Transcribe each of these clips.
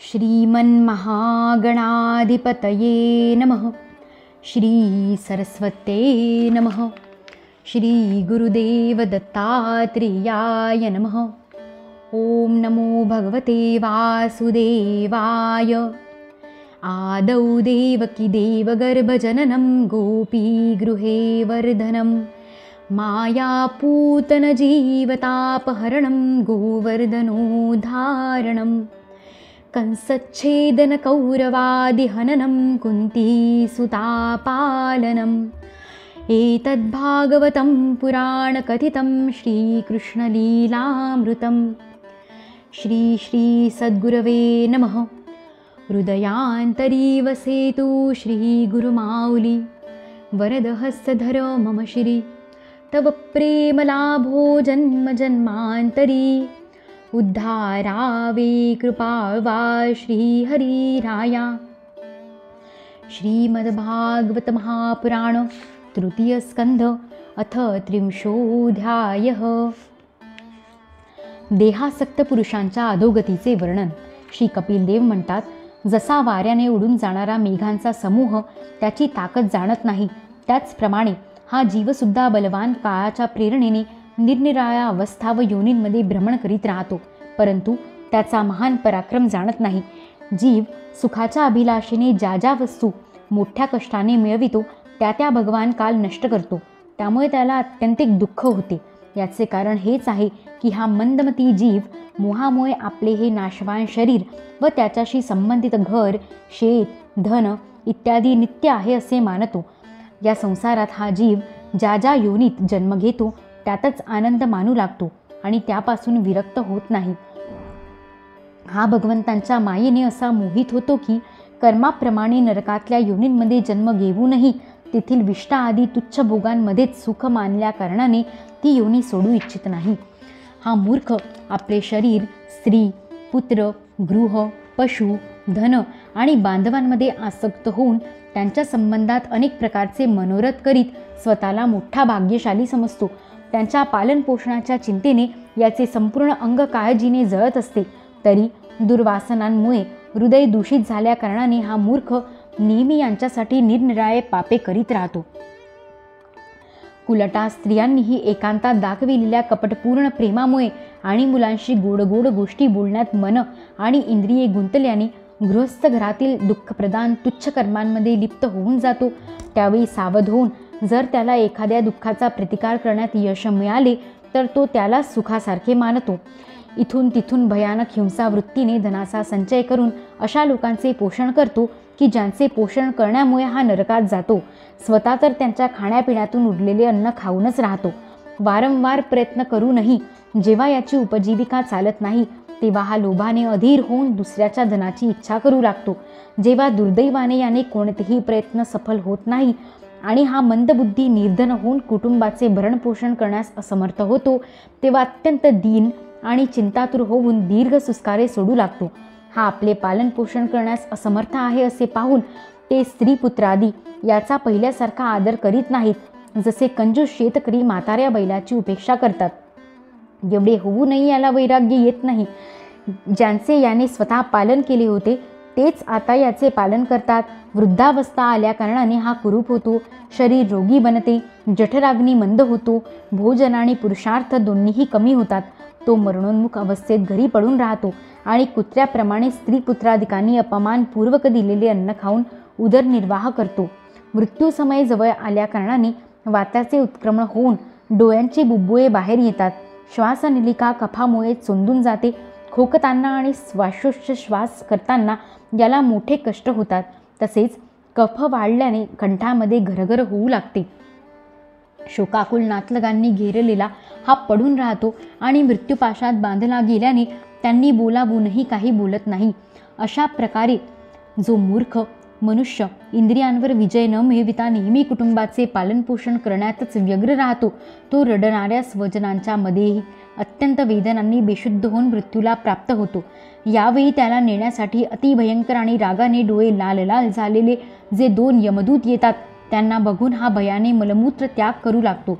श्रीमन्महागणाधिपतये नमः। श्री सरस्वते नमः। श्री गुरुदेव दत्तात्रेयाय नमः। ओम नमो भगवते वासुदेवाय। आदौ देवकी देवगर्भजननं गोपीगृहे वर्धनं मायापूतनजीवतापहरणं गोवर्धनोद्धारणं कंसच्छेदनकौरवादिहननं कुन्तीसुतापालनम् एतद्भागवतं पुराणकथितं श्रीकृष्णलीलामृतं। श्री श्री सद्गुरवे नमः। हृदयान्तरी वसेतु श्रीगुरुमाऊली वरदहस्तधर मम श्री। तव प्रेमलाभो जन्म जन्मान्तरी उद्धारावे कृपावा श्रीहरिराया। श्रीमद्भागवत महापुराण तृतीय स्कंध अथ 30 देहासक्त पुरुषांच्या अधोगतीचे वर्णन। श्री कपिलदेव म्हणतात, जसा वाऱ्याने उडून जाणारा मेघांचा समूह त्याची ताकद जाणत नाही, त्याचप्रमाणे हा जीवसुद्धा बलवान काळाच्या प्रेरणेने निरनिराळ्या अवस्था व योनींमध्ये भ्रमण करीत राहतो, परंतु त्याचा महान पराक्रम जाणत नाही। जीव सुखाच्या अभिलाषेने ज्या ज्या वस्तू मोठ्या कष्टाने मिळवितो त्या त्या भगवान काल नष्ट करतो, त्यामुळे त्याला अत्यंतिक दुःख होते। याचे कारण हेच आहे की हा मंदमती जीव मोहामुळे आपले हे नाशवान शरीर व त्याच्याशी संबंधित घर, शेत, धन इत्यादी नित्य आहे असे मानतो। या संसारात हा जीव ज्या ज्या योनीत जन्म घेतो त्यातच आनंद मानू लागतो आणि त्यापासून विरक्त होत नाही। हा भगवंतांच्या मायेने असा मोहित होतो की कर्माप्रमाणे नरकातल्या योनींमध्ये जन्म घेऊनही तेथील विष्टा आदी तुच्छ भोगांमध्येच सुख मानल्या कारणाने ती योनी सोडू इच्छित नाही। हा मूर्ख आपले शरीर, स्त्री, पुत्र, गृह, पशु, धन आणि बांधवांमध्ये आसक्त होऊन त्यांच्या संबंधात अनेक प्रकारचे मनोरथ करीत स्वतःला मोठा भाग्यशाली समजतो। त्यांच्या पालनपोषणाच्या चिंतेने याचे संपूर्ण अंग काळजीने जळत असते, तरी दुर्वासनांमुळे हृदय दूषित झाल्या कारणाने हा मूर्ख नेहमी यांच्यासाठी निरनिराळे पापे करीत राहतो। कुलटा स्त्रियांनीही एकांतात दाखविलेल्या कपटपूर्ण प्रेमामुळे आणि मुलांशी गोड गोड गोष्टी बोलण्यात मन आणि इंद्रिये गुंतल्याने गृहस्थ घरातील दुःखप्रदान तुच्छ कर्मांमध्ये लिप्त होऊन जातो। त्यावेळी सावध होऊन जर त्याला एखाद्या दुःखाचा प्रतिकार करण्यात यश मिळाले तर तो त्याला सुखासारखे मानतो। इथून तिथून भयानक हिंसा वृत्तीने धनाचा संचय करून अशा लोकांचे पोषण करतो की ज्यांचे पोषण करण्यामुळे हा नरकात जातो। स्वतः तर त्यांच्या खाण्यापिण्यातून उरलेले अन्न खाऊनच राहतो। वारंवार प्रयत्न करूनही जेव्हा याची उपजीविका चालत नाही तेव्हा हा लोभाने अधीर होऊन दुसऱ्याच्या धनाची इच्छा करू लागतो। जेव्हा दुर्दैवाने याने कोणतेही प्रयत्न सफल होत नाही आणि हा मंदबुद्धी निर्धन होऊन कुटुंबाचे भरणपोषण करण्यास असमर्थ होतो, तेव्हा अत्यंत दीन आणि चिंतातुर होऊन दीर्घ सुस्कारे सोडू लागतो। हा आपले पालनपोषण करण्यास असमर्थ आहे असे पाहून ते स्त्री पुत्रादी याचा पहिल्यासारखा आदर करीत नाहीत, जसे कंजूस शेतकरी म्हाताऱ्या बैलाची उपेक्षा करतात। एवढे होऊनही याला वैराग्य येत नाही। ज्यांचे याने स्वतः पालन केले होते तेच आता याचे पालन करतात। वृद्धावस्था आल्या कारणाने हा कुरूप होतो, शरीर रोगी बनते, जठराग्नी मंद होतो, भोजन आणि पुरुषार्थ दोन्हीही कमी होतात। तो मरणोन्मुख अवस्थेत घरी पडून राहतो आणि कुत्र्याप्रमाणे स्त्री पुत्राधिकांनी अपमानपूर्वक दिलेले अन्न खाऊन उदरनिर्वाह करतो। मृत्यूसमय जवळ आल्या कारणाने वाताचे उत्क्रमण होऊन डोळ्यांची बुब्बुळे बाहेर येतात, श्वासनलिका कफामुळे चोंदून जाते, खोकताना आणि श्वासोच्छ्वास करताना याला मोठे कष्ट होतात, तसेच कफ वाढल्याने कंठामध्ये घरघर होऊ लागते। शोकाकुल नातलगांनी घेरलेला हा पडून राहतो आणि मृत्यूपाशात बांधला गेल्याने त्यांनी बोलावूनही काही बोलत नाही। अशा प्रकारे जो मूर्ख मनुष्य इंद्रियांवर विजय न मिळविता नेहमी कुटुंबाचे पालनपोषण करण्यातच व्यग्र राहतो, तो रडणाऱ्या स्वजनांच्या मध्येही अत्यंत वेदनांनी बेशुद्ध होऊन मृत्यूला प्राप्त होतो। यावेळी त्याला नेण्यासाठी अतिभयंकर आणि रागाने डोळे लाल लाल झालेले जे 2 यमदूत येतात त्यांना बघून हा भयाने मलमूत्र त्याग करू लागतो।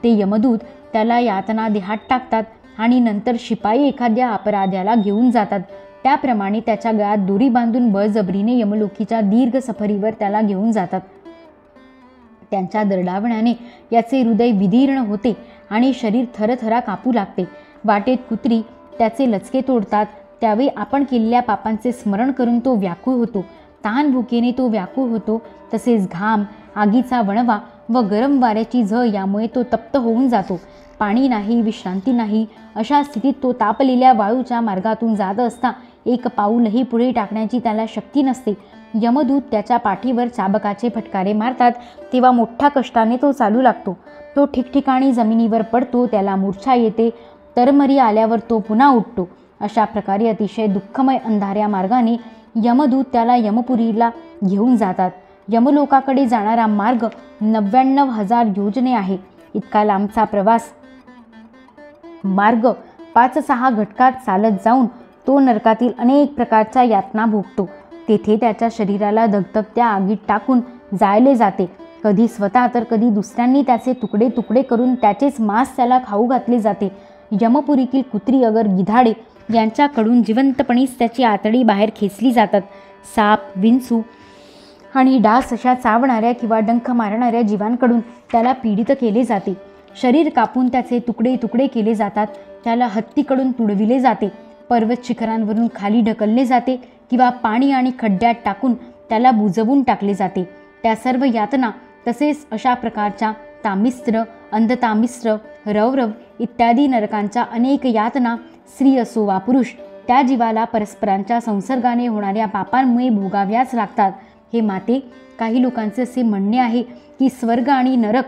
ते यमदूत त्याला यातना देहात टाकतात आणि नंतर शिपाई एखाद्या अपराध्याला घेऊन जातात। त्याप्रमाणे त्याच्या गळ्यात दोरी बांधून बळजबरीने यमलोकीच्या दीर्घ सफरीवर त्याला घेऊन जातात. त्यांच्या दरडावण्याने याचे हृदय विदीर्ण होते आणि शरीर थरथरा कापू लागते. वाटेत कुत्री त्याचे लचके तोडतात. त्यावेळी आपण केलेल्या पापांचे स्मरण करून तो व्याकुळ होतो. तहान भुकेने तो व्याकुळ होतो. तसेच घाम, आगीचा वणवा व गरम वाऱ्याची झळ यामुळे तो तप्त होऊन जातो. पाणी नाही, विश्रांती नाही. अशा स्थितीत तो तापलेल्या वाळूच्या मार्गातून जात असता एक पाऊलही पुढे टाकण्याची त्याला शक्ती नसते. यमदूत त्याच्या पाठीवर चाबकाचे फटकारे मारतात तेव्हा मोठ्या कष्टाने तो चालू लागतो. तो ठिकठिकाणी जमिनीवर पडतो. त्याला मूर्छा येते. तरमरी आल्यावर तो पुन्हा उठतो. अशा प्रकारे अतिशय दुःखमय अंधाऱ्या मार्गाने यमदूत त्याला यमपुरीला घेऊन जातात. यमलोकाकडे जाणारा मार्ग 99,000 योजने आहे. इतका लांबचा प्रवास मार्ग 5-6 घटकात चालत जाऊन तो नरकातील अनेक प्रकारच्या यातना भोगतो. तेथे त्याच्या शरीराला धगधगत्या आगीत टाकून जाळले जाते. कधी स्वतः तर कधी दुसऱ्यांनी त्याचे तुकडे तुकडे करून त्याचेच मांस त्याला खाऊ घातले जाते. यमपुरीतील कुत्री, अगर, गिधाडे यांच्याकडून जिवंतपणीच त्याची आतडी बाहेर खेचली जातात. साप, विंचू आणि डास अशा चावणाऱ्या किंवा डंख मारणाऱ्या जीवांकडून त्याला पीडित केले जाते. शरीर कापून त्याचे तुकडे तुकडे केले जातात. त्याला हत्तीकडून तुडविले जाते. पर्वत शिखरांवरून खाली ढकलले जाते किंवा पाणी आणि खड्ड्यात टाकून त्याला बुजवून टाकले जाते. त्या सर्व यातना तसेच अशा प्रकारच्या तामिस्त्र, अंधतामिस्त्र, रवरव इत्यादी नरकांच्या अनेक यातना स्त्री असो वा पुरुष त्या जीवाला परस्परांच्या संसर्गाने होणाऱ्या पापांमुळे भोगाव्याच लागतात. हे माते, काही लोकांचे असे म्हणणे आहे की स्वर्ग आणि नरक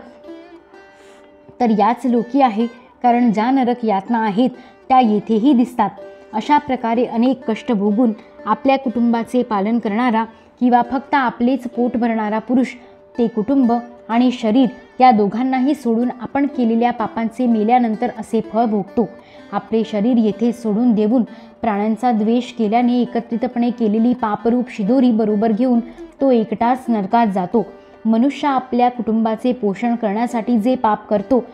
तर याच लोकी आहे, कारण ज्या नरक यातना आहेत त्या येथेही दिसतात. अशा प्रकारे अनेक कष्ट भोगून आपल्या कुटुंबाचे पालन करणारा किंवा फक्त आपलेच पोट भरणारा पुरुष ते कुटुंब आणि शरीर या दोघांनाही सोडून आपण केलेल्या पापांचे मेल्यानंतर असे फळ भोगतो. आपले शरीर येथे सोडून देऊन प्राण्यांचा द्वेष केल्याने एकत्रितपणे केलेली पापरूप शिदोरी बरोबर घेऊन तो एकटाच नरकात जातो. मनुष्य आपल्या कुटुंबाचे पोषण करण्यासाठी जे पाप करतो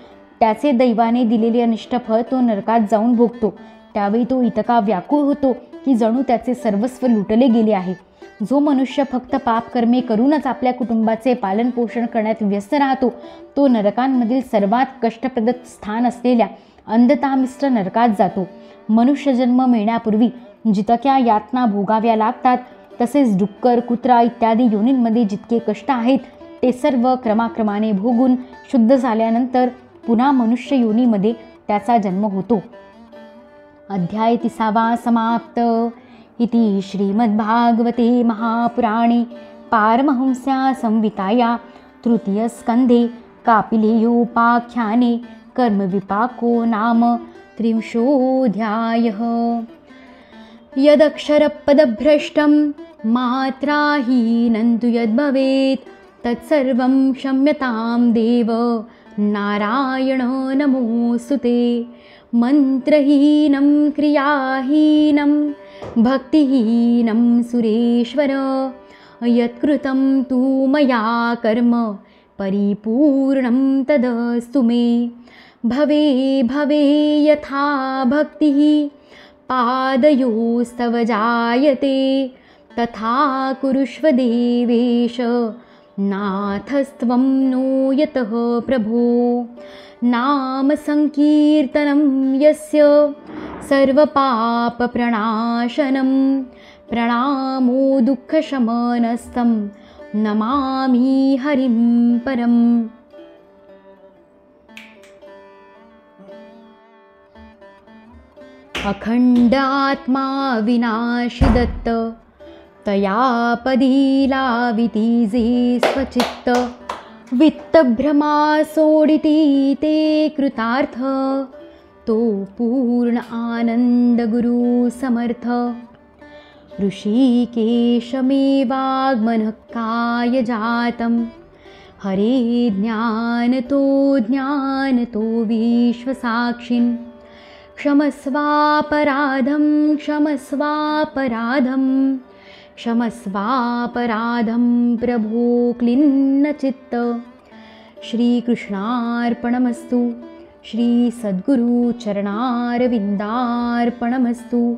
त्याचे दैवाने दिलेले अनिष्ट फळ तो नरकात जाऊन भोगतो. त्यावेळी तो इतका व्याकुळ होतो की जणू त्याचे सर्वस्व लुटले गेले आहे. जो मनुष्य फक्त पापकर्मे करूनच आपल्या कुटुंबाचे पालन पोषण करण्यात व्यस्त राहतो तो नरकांमधील सर्वात कष्टप्रद स्थान असलेल्या अंधतामिस्त्र नरकात जातो. मनुष्यजन्म मिळण्यापूर्वी जितक्या यातना भोगाव्या लागतात तसेच डुक्कर, कुत्रा इत्यादी योनींमध्ये जितके कष्ट आहेत ते सर्व क्रमाक्रमाने भोगून शुद्ध झाल्यानंतर पुन्हा मनुष्य योनीमध्ये त्याचा जन्म होतो. अध्याय 30 समाप्त. इति श्रीमद्भागवते महापुराणे पारमहंस्या संहिताया तृतीयस्कन्धे कापिलेयोपाख्याने कर्मविपाको नाम 30ोऽध्यायः. यदक्षरपदभ्रष्टं मात्राहीनं तु यद्भवेत् तत्सर्वं क्षम्यतां देव नारायण नमोऽस्तुते. मन्त्रहीनं क्रियाहीनं भक्तिहीनं सुरेश्वर यत्कृतं तु मया कर्म परिपूर्णं तदस्तु मे. भवे भवे यथा भक्तिः पादयोस्तव जायते तथा कुरुष्व देवेश नाथस्त्वं नो यतः प्रभो. नाम संकीर्तनं यस्य सर्वपापप्रणाशनं प्रणामो दुःखशमनस्तं नमामि हरिं परम्. अखंडात्मा विनाशी दत्त तया पदीलाविती जे स्वचित्त. वित्तभ्रमा सोडिती ते कृतार्थ तो पूर्ण आनंद गुरु समर्थ. ऋषिकेशमेवागमनः काय जातं हरे ज्ञानतो विश्वसाक्षिन्. क्षमस्वापराधं क्षमस्वापराधं क्षमस्वापराधं प्रभो क्लिन्नचित्त. श्रीकृष्णार्पणमस्तु. श्री सद्गुरु चरणारविंदार्पणमस्तु.